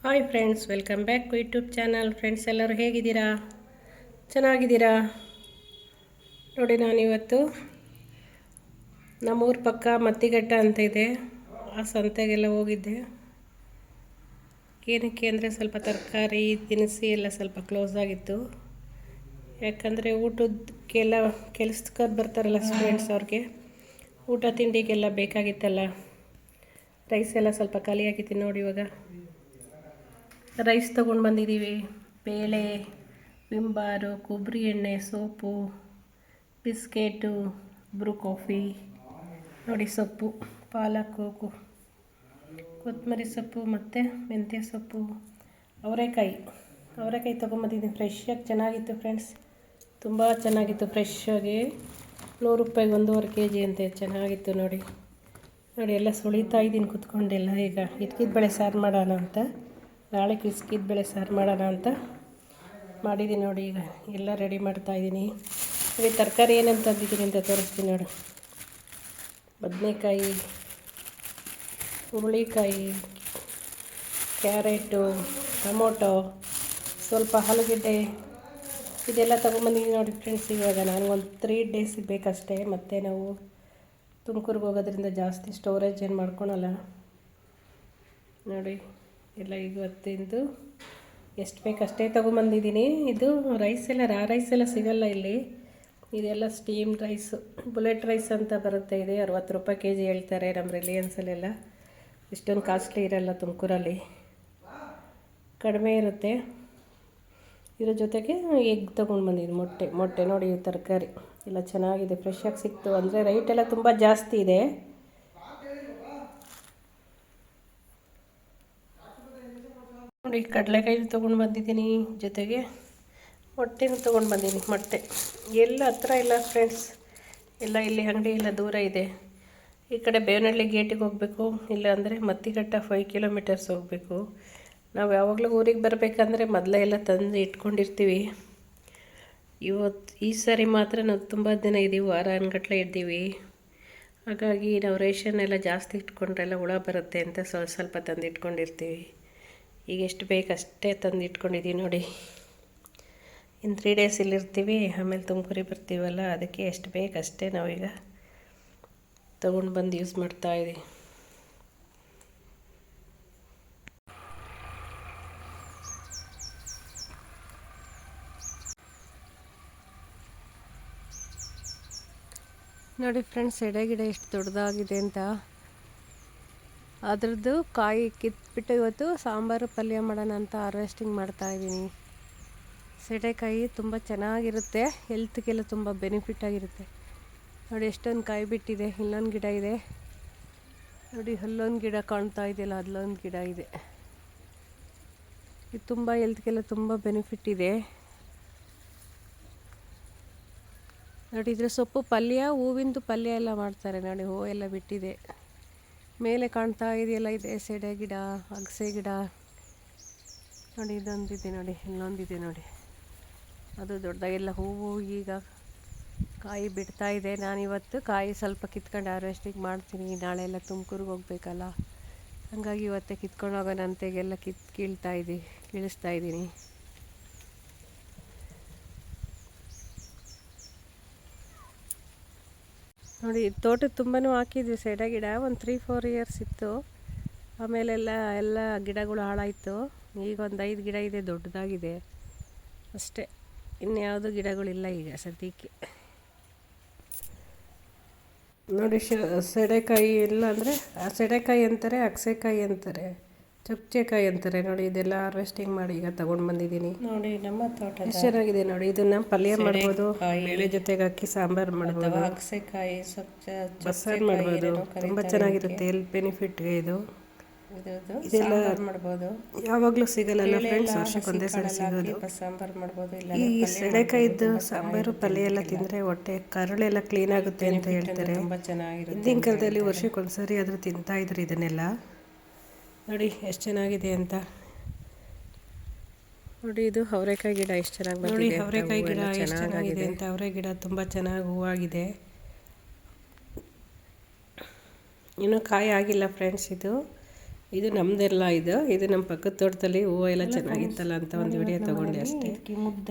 Hi friends, welcome back to YouTube channel. Friends ಎಲ್ಲರೂ ಹೇಗಿದ್ದೀರಾ? ಚೆನ್ನಾಗಿದ್ದೀರಾ? ನೋಡಿ, ನಾನಿವತ್ತು ನಮ್ಮೂರ ಪಕ್ಕ ಮತ್ತಿಘಟ್ಟ ಅಂತ ಇದೆ, ಆ ಸಂತೆಗೆಲ್ಲ ಹೋಗಿದ್ದೆ. ಏನಕ್ಕೆ ಅಂದರೆ ಸ್ವಲ್ಪ ತರಕಾರಿ ದಿನಸಿ ಎಲ್ಲ ಸ್ವಲ್ಪ ಕ್ಲೋಸ್ ಆಗಿತ್ತು. ಯಾಕಂದರೆ ಊಟಕ್ಕೆಲ್ಲ ಕೆಲಸಕ್ಕೆ ಬರ್ತಾರಲ್ಲ ಸ್ಟೂಡೆಂಟ್ಸ್, ಅವ್ರಿಗೆ ಊಟ ತಿಂಡಿಗೆಲ್ಲ ಬೇಕಾಗಿತ್ತಲ್ಲ. ರೈಸ್ ಎಲ್ಲ ಸ್ವಲ್ಪ ಖಾಲಿಯಾಗಿತ್ತು. ನೋಡಿ, ಇವಾಗ ರೈಸ್ ತೊಗೊಂಡು ಬಂದಿದ್ದೀವಿ. ಬೇಳೆ, ವಿಂಬಾರು, ಕೊಬ್ಬರಿ ಎಣ್ಣೆ, ಸೋಪು, ಬಿಸ್ಕೆಟು, ಬ್ರೂ ಕಾಫಿ, ನೋಡಿ ಸೊಪ್ಪು, ಪಾಲಕ್ಕು, ಕೊತ್ತಂಬರಿ ಸೊಪ್ಪು ಮತ್ತು ಮೆಂತ್ಯ ಸೊಪ್ಪು, ಅವರೆಕಾಯಿ ತೊಗೊಂಬಂದಿದ್ದೀನಿ. ಫ್ರೆಶ್ಶಾಗಿ ಚೆನ್ನಾಗಿತ್ತು ಫ್ರೆಂಡ್ಸ್, ತುಂಬ ಚೆನ್ನಾಗಿತ್ತು. ಫ್ರೆಶ್ಶಾಗಿ 100 ರೂಪಾಯಿಗೆ 1.5 kg ಅಂತೆ. ಚೆನ್ನಾಗಿತ್ತು ನೋಡಿ. ಎಲ್ಲ ಸುಳಿತಾ ಇದ್ದೀನಿ ಕುತ್ಕೊಂಡೆಲ್ಲ. ಈಗ ಇಟ್ಕಿದ ಬೇಳೆ ಸಾರು ಮಾಡೋಣ ಅಂತ, ನಾಳೆ ಇಸ್ಕಿದ ಬೇಳೆ ಸಾರು ಮಾಡೋಣ ಅಂತ ಮಾಡಿದ್ದೀನಿ. ನೋಡಿ, ಈಗ ಎಲ್ಲ ರೆಡಿ ಮಾಡ್ತಾಯಿದ್ದೀನಿ. ಈಗ ತರಕಾರಿ ಏನೇನು ತಂದಿದ್ದೀನಿ ಅಂತ ತೋರಿಸ್ತೀನಿ ನೋಡಿ. ಬದನೆಕಾಯಿ, ಹುರುಳಿಕಾಯಿ, ಕ್ಯಾರೆಟು, ಟೊಮೊಟೊ, ಸ್ವಲ್ಪ ಆಲೂಗೆಡ್ಡೆ, ಇದೆಲ್ಲ ತೊಗೊಂಬಂದಿದ್ದೀನಿ ನೋಡಿ ಫ್ರೆಂಡ್ಸ್. ಇವಾಗ ನಾನು ಒಂದು 3 days ಬೇಕಷ್ಟೇ. ಮತ್ತು ನಾವು ತುಮಕೂರಿಗೆ ಹೋಗೋದ್ರಿಂದ ಜಾಸ್ತಿ ಸ್ಟೋರೇಜ್ ಏನು ಮಾಡ್ಕೊಳಲ್ಲ. ನೋಡಿ, ಎಲ್ಲ ಇವತ್ತಿಂದು ಎಷ್ಟು ಬೇಕಷ್ಟೇ ತೊಗೊಂಬಂದಿದ್ದೀನಿ. ಇದು ರೈಸ್ ಎಲ್ಲ ರೈಸ್ ಎಲ್ಲ ಸಿಗೋಲ್ಲ ಇಲ್ಲಿ. ಇದೆಲ್ಲ ಸ್ಟೀಮ್ ರೈಸು, ಬುಲೆಟ್ ರೈಸ್ ಅಂತ ಬರುತ್ತೆ. ಇದೆ 60 ರೂಪಾಯಿ kg ಹೇಳ್ತಾರೆ ನಮ್ಮ ರಿಲಯನ್ಸಲ್ಲೆಲ್ಲ. ಇಷ್ಟೊಂದು ಕಾಸ್ಟ್ಲಿ ಇರೋಲ್ಲ ತುಮಕೂರಲ್ಲಿ, ಕಡಿಮೆ ಇರುತ್ತೆ. ಇದ್ರ ಜೊತೆಗೆ ಎಗ್ ತೊಗೊಂಡು ಬಂದಿದ್ದೀನಿ, ಮೊಟ್ಟೆ ನೋಡಿ. ತರಕಾರಿ ಎಲ್ಲ ಚೆನ್ನಾಗಿದೆ, ಫ್ರೆಶ್ಶಾಗಿ ಸಿಕ್ತು. ಅಂದರೆ ರೈಟ್ ಎಲ್ಲ ತುಂಬ ಜಾಸ್ತಿ ಇದೆ. ನೋಡಿ, ಕಡಲೆಕಾಯಿ ತೊಗೊಂಡು ಬಂದಿದ್ದೀನಿ, ಜೊತೆಗೆ ಮೊಟ್ಟೆನೂ ತೊಗೊಂಡು ಬಂದಿದ್ದೀನಿ. ಮೊಟ್ಟೆ ಎಲ್ಲ ಹತ್ರ ಇಲ್ಲ ಫ್ರೆಂಡ್ಸ್, ಎಲ್ಲ ಇಲ್ಲಿ ಅಂಗಡಿ ಎಲ್ಲ ದೂರ ಇದೆ. ಈ ಕಡೆ ಬೇವನಹಳ್ಳಿ ಗೇಟಿಗೆ ಹೋಗಬೇಕು, ಇಲ್ಲಾಂದರೆ ಮತ್ತಿಘಟ್ಟ 5 kilometers ಹೋಗಬೇಕು. ನಾವು ಯಾವಾಗಲೂ ಊರಿಗೆ ಬರಬೇಕಂದ್ರೆ ಮೊದಲೇ ಎಲ್ಲ ತಂದು ಇಟ್ಕೊಂಡಿರ್ತೀವಿ. ಈ ಸಾರಿ ಮಾತ್ರ ನಾವು ತುಂಬ ದಿನ ಇದ್ದೀವಿ, ವಾರ ಅನ್ಗಟ್ಲೆ ಇದ್ದೀವಿ. ಹಾಗಾಗಿ ನಾವು ರೇಷನ್ ಎಲ್ಲ ಜಾಸ್ತಿ ಇಟ್ಕೊಂಡ್ರೆಲ್ಲ ಹುಳ ಬರುತ್ತೆ ಅಂತ ಸ್ವಲ್ಪ ತಂದು ಇಟ್ಕೊಂಡಿರ್ತೀವಿ. ಈಗ ಎಷ್ಟು ಬೇಕಷ್ಟೇ ತಂದು ಇಟ್ಕೊಂಡಿದ್ದೀವಿ ನೋಡಿ. ಇನ್ನು 3 days ಇಲ್ಲಿರ್ತೀವಿ, ಆಮೇಲೆ ತುಮಕೂರಿಗೆ ಬರ್ತೀವಲ್ಲ, ಅದಕ್ಕೆ ಎಷ್ಟು ಬೇಕಷ್ಟೇ ನಾವೀಗ ತೊಗೊಂಡು ಬಂದು ಯೂಸ್ ಮಾಡ್ತಾಯಿದ್ದೀವಿ. ನೋಡಿ ಫ್ರೆಂಡ್ಸ್, ಎಡೆಗಿಡ ಎಷ್ಟು ದೊಡ್ಡದಾಗಿದೆ ಅಂತ. ಅದರದ್ದು ಕಾಯಿ ಕಿತ್ಬಿಟ್ಟು ಇವತ್ತು ಸಾಂಬಾರು ಪಲ್ಯ ಮಾಡೋಣ ಅಂತ ಹಾರ್ವೆಸ್ಟಿಂಗ್ ಮಾಡ್ತಾಯಿದ್ದೀನಿ. ಸೆಡೆಕಾಯಿ ತುಂಬ ಚೆನ್ನಾಗಿರುತ್ತೆ, ಹೆಲ್ತ್ಗೆಲ್ಲ ತುಂಬ ಬೆನಿಫಿಟ್ ಆಗಿರುತ್ತೆ. ನೋಡಿ ಎಷ್ಟೊಂದು ಕಾಯಿ ಬಿಟ್ಟಿದೆ. ಇಲ್ಲೊಂದು ಗಿಡ ಇದೆ ನೋಡಿ, ಅಲ್ಲೊಂದು ಗಿಡ ಕಾಣ್ತಾ ಇದೆಯಲ್ಲ, ಅಲ್ಲೊಂದು ಗಿಡ ಇದೆ. ಇದು ತುಂಬ ಹೆಲ್ತ್ಗೆಲ್ಲ ತುಂಬ ಬೆನಿಫಿಟ್ ಇದೆ ನೋಡಿ. ಇದ್ರ ಸೊಪ್ಪು ಪಲ್ಯ, ಹೂವಿಂದು ಪಲ್ಯ ಎಲ್ಲ ಮಾಡ್ತಾರೆ ನೋಡಿ. ಹೂವು ಎಲ್ಲ ಬಿಟ್ಟಿದೆ. ಮೇಲೆ ಕಾಣ್ತಾ ಇದೆಯಲ್ಲ, ಇದೆ ಸೆಡೆ ಗಿಡ, ಅಗಸೆ ಗಿಡ ನೋಡಿ. ಇದೊಂದಿದೆ ನೋಡಿ, ಇನ್ನೊಂದಿದೆ ನೋಡಿ, ಅದು ದೊಡ್ಡದಾಗೆಲ್ಲ ಹೂವು ಈಗ ಕಾಯಿ ಬಿಡ್ತಾ ಇದೆ. ನಾನಿವತ್ತು ಕಾಯಿ ಸ್ವಲ್ಪ ಕಿತ್ಕೊಂಡು ಹಾರ್ವೆಸ್ಟಿಂಗ್ ಮಾಡ್ತೀನಿ. ನಾಳೆ ಎಲ್ಲ ತುಮಕೂರಿಗೆ ಹೋಗ್ಬೇಕಲ್ಲ, ಹಾಗಾಗಿ ಇವತ್ತೇ ಕಿತ್ಕೊಂಡು ಹೋಗೋಣ ಅಂತೆಗೆಲ್ಲ ಕೀಳಿಸ್ತಾ ಇದ್ದೀನಿ. ನೋಡಿ, ತೋಟಕ್ಕೆ ತುಂಬಾ ಹಾಕಿದ್ವಿ ಸೆಡೆ ಗಿಡ. ಒಂದು 3-4 years ಇತ್ತು, ಆಮೇಲೆಲ್ಲ ಗಿಡಗಳು ಹಾಳಾಯಿತು. ಈಗ ಒಂದು 5 ಗಿಡ ಇದೆ, ದೊಡ್ಡದಾಗಿದೆ ಅಷ್ಟೇ. ಇನ್ಯಾವುದು ಗಿಡಗಳಿಲ್ಲ ಈಗ ಸದ್ಯಕ್ಕೆ ನೋಡಿ. ಸೆಡೆಕಾಯಿ ಇಲ್ಲ ಅಂದರೆ ಸೆಡೆಕಾಯಿ ಅಂತಾರೆ, ಅಗಸೆಕಾಯಿ ಅಂತಾರೆ, ಚುಕ್ಚೆಕಾಯಿ ಅಂತಾರೆ ನೋಡಿ. ಇದೆಲ್ಲ ಹಾರ್ವೆಸ್ಟಿಂಗ್ ಮಾಡಿ ಈಗ ತೊಗೊಂಡು ಬಂದಿದ್ದೀನಿ ನೋಡಿ. ನಮ್ಮ ತೋಟ ಎಷ್ಟು ಚೆನ್ನಾಗಿದೆ ನೋಡಿ. ಇದನ್ನು ಪಲ್ಯ ಮಾಡ್ಬೋದು, ಬೇಳೆ ಜೊತೆಗೆ ಹಾಕಿ ಸಾಂಬಾರು ಮಾಡ್ಬೋದು, ಅಗಸೆಕಾಯಿ ಬಸ್ಸಾರು ಮಾಡ್ಬೋದು. ತುಂಬ ಚೆನ್ನಾಗಿರುತ್ತೆ, ಹೆಲ್ತ್ ಬೆನಿಫಿಟ್ಗೆ ಇದು. ಇದೆಲ್ಲ ಮಾಡ್ಬೋದು, ಯಾವಾಗಲೂ ಸಿಗಲ್ಲ ಫ್ರೆಂಡ್ಸ್, ವರ್ಷಕ್ಕೊಂದೇ ಸಲ ಸಿಗೋದು. ಸಾಂಬಾರು ಮಾಡ್ಬೋದು. ಈ ಸೆಡೆಕಾಯಿದ್ದು ಸಾಂಬಾರು ಪಲ್ಯ ಎಲ್ಲ ತಿಂದರೆ ಹೊಟ್ಟೆ ಕರುಳೆಲ್ಲ ಕ್ಲೀನ್ ಆಗುತ್ತೆ ಅಂತ ಹೇಳ್ತಾರೆ. ತುಂಬ ಚೆನ್ನಾಗಿರುತ್ತೆ. ಹಿಂದಿನ ಕಾಲದಲ್ಲಿ ವರ್ಷಕ್ಕೊಂದ್ಸರಿ ಆದರೂ ತಿಂತಾಯಿದ್ರು ಇದನ್ನೆಲ್ಲ. ನೋಡಿ ಎಷ್ಟು ಚೆನ್ನಾಗಿದೆ ಅಂತ. ನೋಡಿ, ಇದು ಅವರೆಕಾಯಿ ಗಿಡ ಎಷ್ಟು ಚೆನ್ನಾಗಿ ಬಂದಿದೆ ನೋಡಿ. ಅವರೆಕಾಯಿ ಗಿಡ ಎಷ್ಟು ಚೆನ್ನಾಗಿದೆ ಅಂತ. ಅವರೆ ಗಿಡ ತುಂಬ ಚೆನ್ನಾಗಿ ಹೂವಾಗಿದೆ. ಇನ್ನೂ ಕಾಯಿ ಆಗಿಲ್ಲ ಫ್ರೆಂಡ್ಸ್. ಇದು ಇದು ನಮ್ಮದೆಲ್ಲ ಇದು ನಮ್ಮ ಪಕ್ಕದ ತೋಟದಲ್ಲಿ ಹೂವು ಎಲ್ಲ ಚೆನ್ನಾಗಿತ್ತಲ್ಲ ಅಂತ ಒಂದು ವಿಡಿಯೋ ತೊಗೊಂಡೆ ಅಷ್ಟೇ.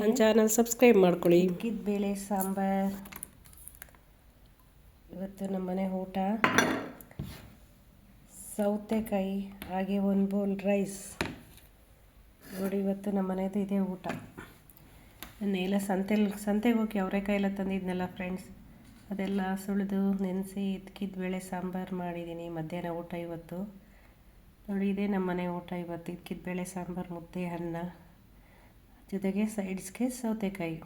ನನ್ನ ಚಾನಲ್ ಸಬ್ಸ್ಕ್ರೈಬ್ ಮಾಡ್ಕೊಳ್ಳಿ. ಬೇಳೆ ಸಾಂಬಾರ್ ಇವತ್ತು ನಮ್ಮನೆ ಊಟ. ಸೌತೆಕಾಯಿ ಹಾಗೆ ಒಂದು ಬೌಲ್ ರೈಸ್ ನೋಡಿ. ಇವತ್ತು ನಮ್ಮನೇದು ಇದೇ ಊಟ. ನಾನೆಲ್ಲ ಸಂತೆಗೆ ಹೋಗಿ ಅವರೆಕಾಯಿ ಎಲ್ಲ ತಂದಿದ್ನಲ್ಲ ಫ್ರೆಂಡ್ಸ್, ಅದೆಲ್ಲ ಸುಳಿದು ನೆನೆಸಿ ಇದ್ಕಿದ ಬೇಳೆ ಸಾಂಬಾರು ಮಾಡಿದ್ದೀನಿ. ಮಧ್ಯಾಹ್ನ ಊಟ ಇವತ್ತು ನೋಡಿ. ಇದೇ ನಮ್ಮನೆ ಊಟ ಇವತ್ತು. ಇದ್ಕಿದ ಬೇಳೆ ಸಾಂಬಾರು, ಮುದ್ದೆ, ಅನ್ನ, ಜೊತೆಗೆ ಸೈಡ್ಸ್ಗೆ ಸೌತೆಕಾಯಿ.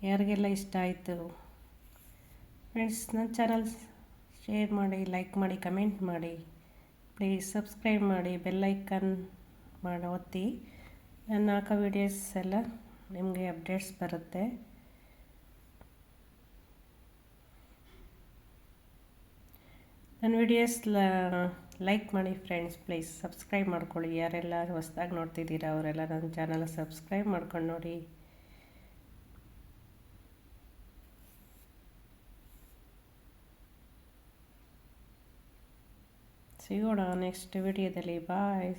ಯಾರಿಗೆಲ್ಲ ಇಷ್ಟ ಆಯಿತು ಫ್ರೆಂಡ್ಸ್, ನನ್ನ ಚಾನಲ್ ಶೇರ್ ಮಾಡಿ, ಲೈಕ್ ಮಾಡಿ, ಕಮೆಂಟ್ ಮಾಡಿ, ಪ್ಲೀಸ್ ಸಬ್ಸ್ಕ್ರೈಬ್ ಮಾಡಿ, ಬೆಲ್ ಐಕನ್ ಒತ್ತಿ. ನಾನು ಹಾಕೋ ವೀಡಿಯೋಸ್ ಎಲ್ಲ ನಿಮಗೆ ಅಪ್ಡೇಟ್ಸ್ ಬರುತ್ತೆ. ನನ್ನ ವೀಡಿಯೋಸ್ ಲೈಕ್ ಮಾಡಿ ಫ್ರೆಂಡ್ಸ್, ಪ್ಲೀಸ್ ಸಬ್ಸ್ಕ್ರೈಬ್ ಮಾಡ್ಕೊಳ್ಳಿ. ಯಾರೆಲ್ಲ ಹೊಸದಾಗಿ ನೋಡ್ತಿದ್ದೀರಾ ಅವರೆಲ್ಲ ನನ್ನ ಚಾನಲ್ ಸಬ್ಸ್ಕ್ರೈಬ್ ಮಾಡ್ಕೊಂಡು ನೋಡಿ. ಸಿಗೋಣ ನೆಕ್ಸ್ಟ್ ವಿಡಿಯೋದಲ್ಲಿ. ಬಾಯ್.